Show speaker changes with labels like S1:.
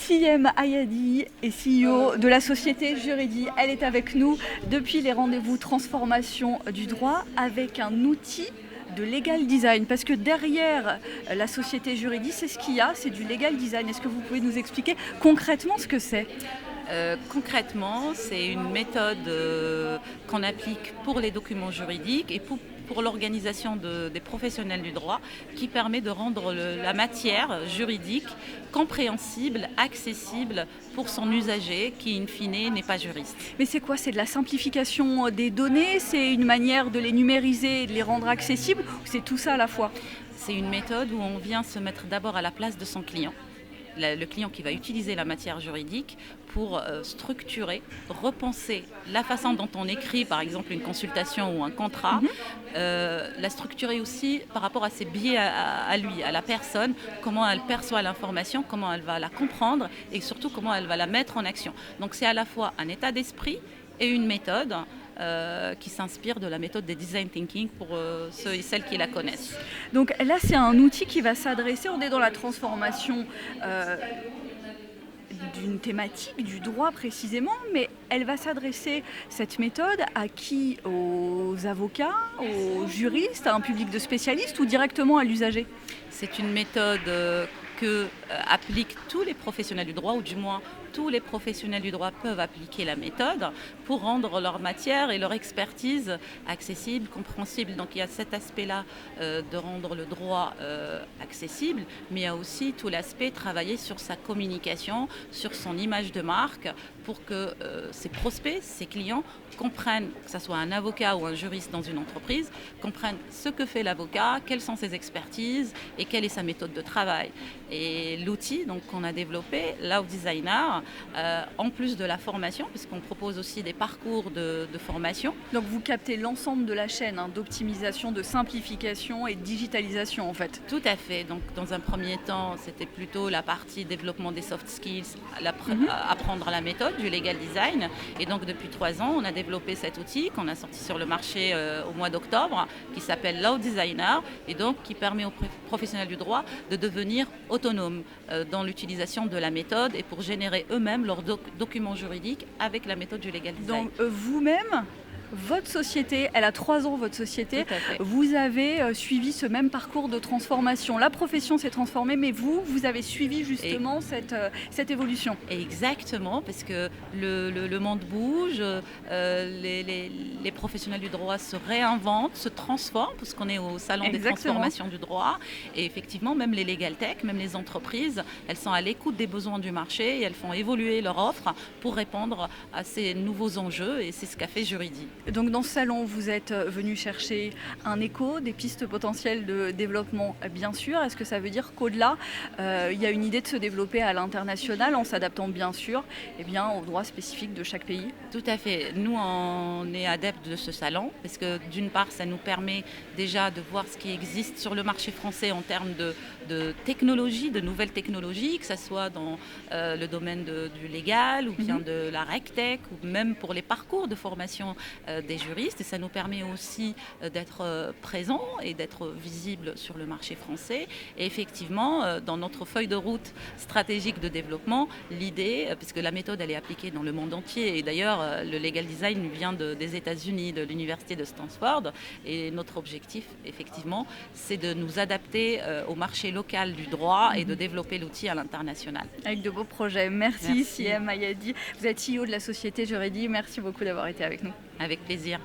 S1: Siem Ayadi est CEO de la société Juridi. Elle est avec nous depuis les rendez-vous transformation du droit avec un outil de legal design. Parce que derrière la société Juridi, c'est ce qu'il y a, c'est du legal design. Est-ce que vous pouvez nous expliquer concrètement ce que c'est ?
S2: Concrètement, c'est une méthode qu'on applique pour les documents juridiques et pour l'organisation des professionnels du droit qui permet de rendre la matière juridique compréhensible, accessible pour son usager qui, in fine, n'est pas juriste.
S1: Mais c'est quoi ? C'est de la simplification des données ? C'est une manière de les numériser et de les rendre accessibles ? Ou c'est tout ça à la fois ?
S2: C'est une méthode où on vient se mettre d'abord à la place de son client. Le client qui va utiliser la matière juridique pour structurer, repenser la façon dont on écrit par exemple une consultation ou un contrat, la structurer aussi par rapport à ses biais à lui, à la personne, comment elle perçoit l'information, comment elle va la comprendre et surtout comment elle va la mettre en action. Donc c'est à la fois un état d'esprit et une méthode qui s'inspire de la méthode des design thinking pour ceux et celles qui la connaissent.
S1: Donc là, c'est un outil qui va s'adresser, on est dans la transformation d'une thématique, du droit précisément, mais elle va s'adresser, cette méthode, à qui ? Aux avocats, aux juristes, à un public de spécialistes ou directement à l'usager ?
S2: C'est une méthode que appliquent tous les professionnels du droit, ou du moins tous les professionnels du droit peuvent appliquer la méthode pour rendre leur matière et leur expertise accessible, compréhensible. Donc il y a cet aspect-là de rendre le droit accessible, mais il y a aussi tout l'aspect travailler sur sa communication, sur son image de marque, pour que ses prospects, ses clients comprennent, que ce soit un avocat ou un juriste dans une entreprise, comprennent ce que fait l'avocat, quelles sont ses expertises et quelle est sa méthode de travail. Et l'outil donc, qu'on a développé, Law Designer, en plus de la formation, puisqu'on propose aussi des parcours de formation.
S1: Donc vous captez l'ensemble de la chaîne d'optimisation, de simplification et de digitalisation en fait.
S2: Tout à fait. Donc dans un premier temps, c'était plutôt la partie développement des soft skills, apprendre la méthode du legal design. Et donc depuis 3 ans, on a développé cet outil qu'on a sorti sur le marché au mois d'octobre, qui s'appelle Law Designer, et donc qui permet aux professionnels du droit de devenir autonomes dans l'utilisation de la méthode et pour générer eux-mêmes leurs documents juridiques avec la méthode du legal design.
S1: Donc vous-même, votre société, elle a 3 ans, votre société, vous avez suivi ce même parcours de transformation. La profession s'est transformée, mais vous avez suivi justement cette évolution.
S2: Exactement, parce que le monde bouge, les professionnels du droit se réinventent, se transforment, parce qu'on est au salon des transformations du droit. Et effectivement, même les legal tech, même les entreprises, elles sont à l'écoute des besoins du marché et elles font évoluer leur offre pour répondre à ces nouveaux enjeux. Et c'est ce qu'a fait Juridi.
S1: Donc dans ce salon, vous êtes venu chercher un écho, des pistes potentielles de développement, bien sûr. Est-ce que ça veut dire qu'au-delà, il y a une idée de se développer à l'international en s'adaptant bien sûr aux droits spécifiques de chaque pays ?
S2: Tout à fait. Nous, on est adeptes de ce salon parce que d'une part, ça nous permet déjà de voir ce qui existe sur le marché français en termes de technologies, de nouvelles technologies, que ce soit dans le domaine du légal ou bien de la RegTech ou même pour les parcours de formation des juristes. Et ça nous permet aussi d'être présents et d'être visibles sur le marché français. Et effectivement, dans notre feuille de route stratégique de développement, l'idée, puisque la méthode elle est appliquée dans le monde entier, et d'ailleurs le legal design vient des États-Unis, de l'université de Stanford, et notre objectif, effectivement, c'est de nous adapter au marché local du droit et de développer l'outil à l'international.
S1: Avec de beaux projets. Merci. Siem Ayadi. Vous êtes CEO de la société Juridi. Merci beaucoup d'avoir été avec nous.
S2: Avec plaisir.